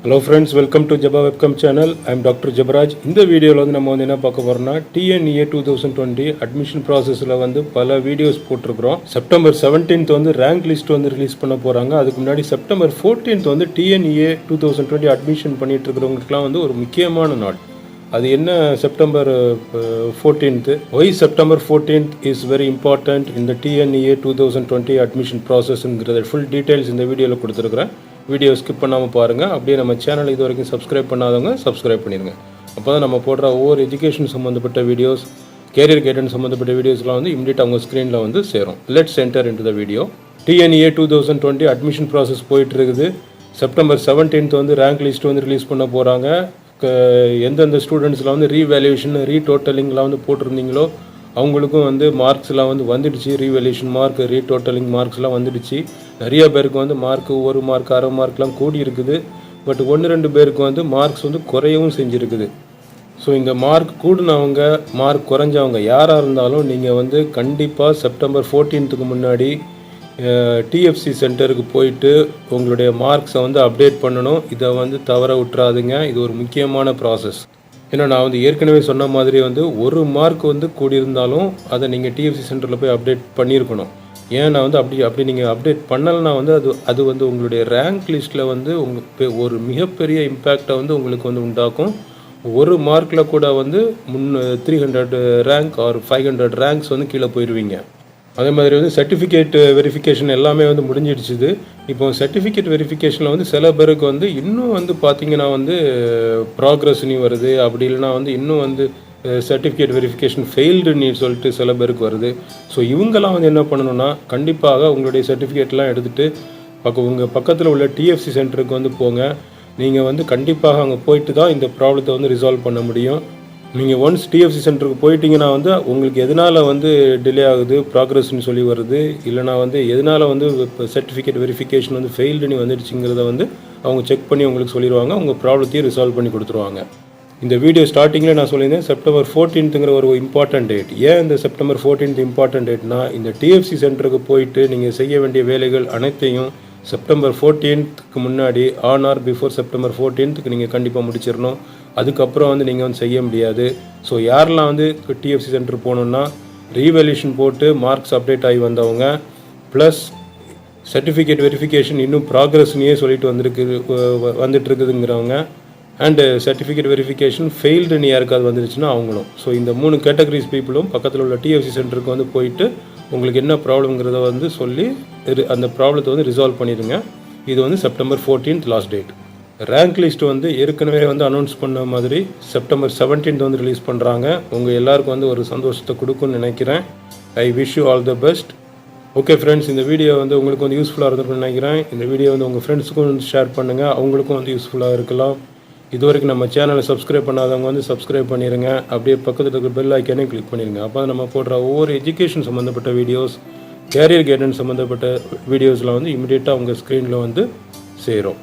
Hello friends, welcome to Jeba webcam channel. I am Dr. Jebaraj. இந்த வீடியோல வந்து நம்ம வந்து என்ன பார்க்க போறோம்னா TNEA 2020 அட்மிஷன் processல வந்து பல வீடியோஸ் போட்டுருக்கோம். செப்டம்பர் 17th வந்து ரேங்க் லிஸ்ட் வந்து ரிலீஸ் பண்ண போறாங்க. அதுக்கு முன்னாடி செப்டம்பர் 14th வந்து TNEA 2020 அட்மிஷன் பண்ணிட்டு இருக்கிறவங்களுக்குலாம் வந்து ஒரு முக்கியமான நாள். அது என்ன September 14th? Why September 14th is very important in the TNEA 2020 admission processங்கிறத ஃபுல் டீடைல்ஸ் இந்த வீடியோவில் கொடுத்துருக்குறேன். வீடியோ ஸ்கிப் பண்ணாமல் பாருங்கள். அப்படியே நம்ம சேனல் இது வரைக்கும் சப்ஸ்கிரைப் பண்ணாதவங்க சப்ஸ்கிரைப் பண்ணிடுங்க. அப்போ தான் நம்ம போடுற ஒவ்வொரு எஜுகேஷன் சம்மந்தப்பட்ட வீடியோஸ், கேரியர் கைடன்ஸ் சம்மந்தப்பட்ட வீடியோஸ்லாம் வந்து இம்மிடியேட் அவங்க ஸ்க்ரீனில் வந்து சேரும். Let's enter into the video. TNEA 2020 admission process போயிட்டு இருக்குது. செப்டம்பர் 17th வந்து ரேங்க் லிஸ்ட் வந்து ரிலீஸ் பண்ண போகிறாங்க. எந்தெந்த ஸ்டூடெண்ட்ஸ்லாம் வந்து ரீவேல்யூஷன் ரீடோட்டலிங்லாம் வந்து போட்டிருந்தீங்களோ அவங்களுக்கும் வந்து மார்க்ஸ்லாம் வந்து வந்துடுச்சு. ரீவேல்யூஷன் மார்க், ரீடோட்டலிங் மார்க்ஸ்லாம் வந்துடுச்சு. நிறைய பேருக்கு வந்து மார்க்கு 1 மார்க், அரை மார்க்லாம் கூடி இருக்குது. பட் 1-2 பேருக்கு வந்து மார்க்ஸ் வந்து குறையவும் செஞ்சுருக்குது. ஸோ இங்கே மார்க் கூடினவங்க, மார்க் குறைஞ்சவங்க யாராக இருந்தாலும் நீங்கள் வந்து கண்டிப்பாக செப்டம்பர் 14th முன்னாடி டிஎஃப்சி சென்டருக்கு போயிட்டு உங்களுடைய மார்க்ஸை வந்து அப்டேட் பண்ணணும். இதை வந்து தவற விட்டுறாதுங்க. இது ஒரு முக்கியமான ப்ராசஸ். ஏன்னா நான் வந்து ஏற்கனவே சொன்ன மாதிரி வந்து 1 மார்க் வந்து கூடியிருந்தாலும் அதை நீங்கள் டிஎஃப்சி சென்டரில் போய் அப்டேட் பண்ணியிருக்கணும். ஏன்னா வந்து அப்படி நீங்கள் அப்டேட் பண்ணலைன்னா வந்து அது வந்து உங்களுடைய ரேங்க் லிஸ்ட்டில் வந்து ஒரு மிகப்பெரிய இம்பேக்டை வந்து உங்களுக்கு வந்து உண்டாக்கும். 1 மார்க்கில் கூட வந்து 300 ரேங்க் ஆர் 500 ரேங்க்ஸ் வந்து கீழே போயிடுவீங்க. அதே மாதிரி வந்து சர்டிஃபிகேட் வெரிஃபிகேஷன் எல்லாமே வந்து முடிஞ்சிடுச்சுது. இப்போ சர்டிஃபிகேட் வெரிஃபிகேஷனில் வந்து சில பேருக்கு வந்து இன்னும் வந்து பார்த்திங்கன்னா வந்து ப்ராக்ரஸ்னு வருது. அப்படி இல்லைனா வந்து இன்னும் வந்து சர்டிஃபிகேட் வெரிஃபிகேஷன் ஃபெயில்டுன்னு சொல்லிட்டு சில பேருக்கு வருது. ஸோ இவங்கெல்லாம் வந்து என்ன பண்ணணும்னா கண்டிப்பாக உங்களுடைய சர்டிஃபிகேட்லாம் எடுத்துகிட்டு உங்கள் பக்கத்தில் உள்ள டிஎஃப்சி சென்டருக்கு வந்து போங்க. நீங்கள் வந்து கண்டிப்பாக அங்கே போயிட்டு தான் இந்த ப்ராப்ளத்தை வந்து ரிசால்வ் பண்ண முடியும். நீங்கள் ஒன்ஸ் டிஎஃப்சி சென்டருக்கு போயிட்டீங்கன்னா வந்து உங்களுக்கு எதனால் வந்து டிலே ஆகுது, ப்ராக்ரஸ்ன்னு சொல்லி வருது, இல்லைனா வந்து எதனால் வந்து இப்போ சர்டிஃபிகேட் வெரிஃபிகேஷன் வந்து ஃபெயில்டுன்னு வந்துடுச்சுங்கிறத வந்து அவங்க செக் பண்ணி உங்களுக்கு சொல்லிடுவாங்க. உங்கள் ப்ராப்ளத்தையும் ரிசால்வ் பண்ணி கொடுத்துருவாங்க. இந்த வீடியோ ஸ்டார்டிங்கில் நான் சொல்லியிருந்தேன் செப்டம்பர் 14th ஒரு இம்பார்ட்டன்ட் டேட். ஏன் இந்த செப்டம்பர் 14th இம்பார்ட்டன்ட் டேட்னா, இந்த டிஎஃப்சி சென்டருக்கு போயிட்டு நீங்கள் செய்ய வேண்டிய வேலைகள் அனைத்தையும் செப்டம்பர் 14th முன்னாடி on or before September 14th நீங்கள் கண்டிப்பாக முடிச்சிடணும். அதுக்கப்புறம் வந்து நீங்கள் வந்து செய்ய முடியாது. ஸோ யாரெல்லாம் வந்து டிஎஃப்சி சென்டர் போகணுன்னா ரீவேல்யூஷன் போட்டு மார்க்ஸ் அப்டேட் ஆகி வந்தவங்க, ப்ளஸ் சர்டிஃபிகேட் வெரிஃபிகேஷன் இன்னும் ப்ராக்ரஸ்னே சொல்லிட்டு வந்துட்டுருக்குதுங்கிறவங்க, அண்டு சர்டிஃபிகேட் வெரிஃபிகேஷன் ஃபெயில்டுன்னு யாருக்காவது வந்துருச்சுன்னா அவங்களும். ஸோ இந்த 3 கேட்டகரிஸ் பீப்புளும் பக்கத்தில் உள்ள டிஎஃப்சி சென்டருக்கு வந்து போயிட்டு உங்களுக்கு என்ன ப்ராப்ளம்ங்கிறத வந்து சொல்லி அந்த ப்ராப்ளத்தை வந்து ரிசால்வ் பண்ணிடுங்க. இது வந்து September 14th last date. Rank list வந்து ஏற்கனவே வந்து அனௌன்ஸ் பண்ண மாதிரி செப்டம்பர் 17th வந்து ரிலீஸ் பண்ணுறாங்க. உங்கள் எல்லாருக்கும் வந்து ஒரு சந்தோஷத்தை கொடுக்குன்னு நினைக்கிறேன். I wish you all the best. Okay friends, இந்த வீடியோ வந்து உங்களுக்கு வந்து யூஸ்ஃபுல்லாக இருந்திருக்குன்னு நினைக்கிறேன். இந்த வீடியோ வந்து உங்கள் ஃப்ரெண்ட்ஸுக்கும் வந்து ஷேர் பண்ணுங்கள். அவங்களுக்கும் வந்து யூஸ்ஃபுல்லாக இருக்கலாம். இது வரைக்கும் நம்ம சேனலை சப்ஸ்கிரைப் பண்ணாதவங்க வந்து சப்ஸ்கிரைப் பண்ணிடுங்க. அப்படியே பக்கத்தில் இருக்கிற பெல் ஐக்கானே கிளிக் பண்ணிடுங்க. அப்போ நம்ம போடுற ஒவ்வொரு எஜுகேஷன் சம்மந்தப்பட்ட வீடியோஸ், கேரியர் கைடன்ஸ் சம்மந்தப்பட்ட வீடியோஸ்லாம் வந்து இமிடியேட்டாக உங்கள் ஸ்க்ரீனில் வந்து சேரும்.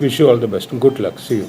Wish you all the best. Good luck. See you.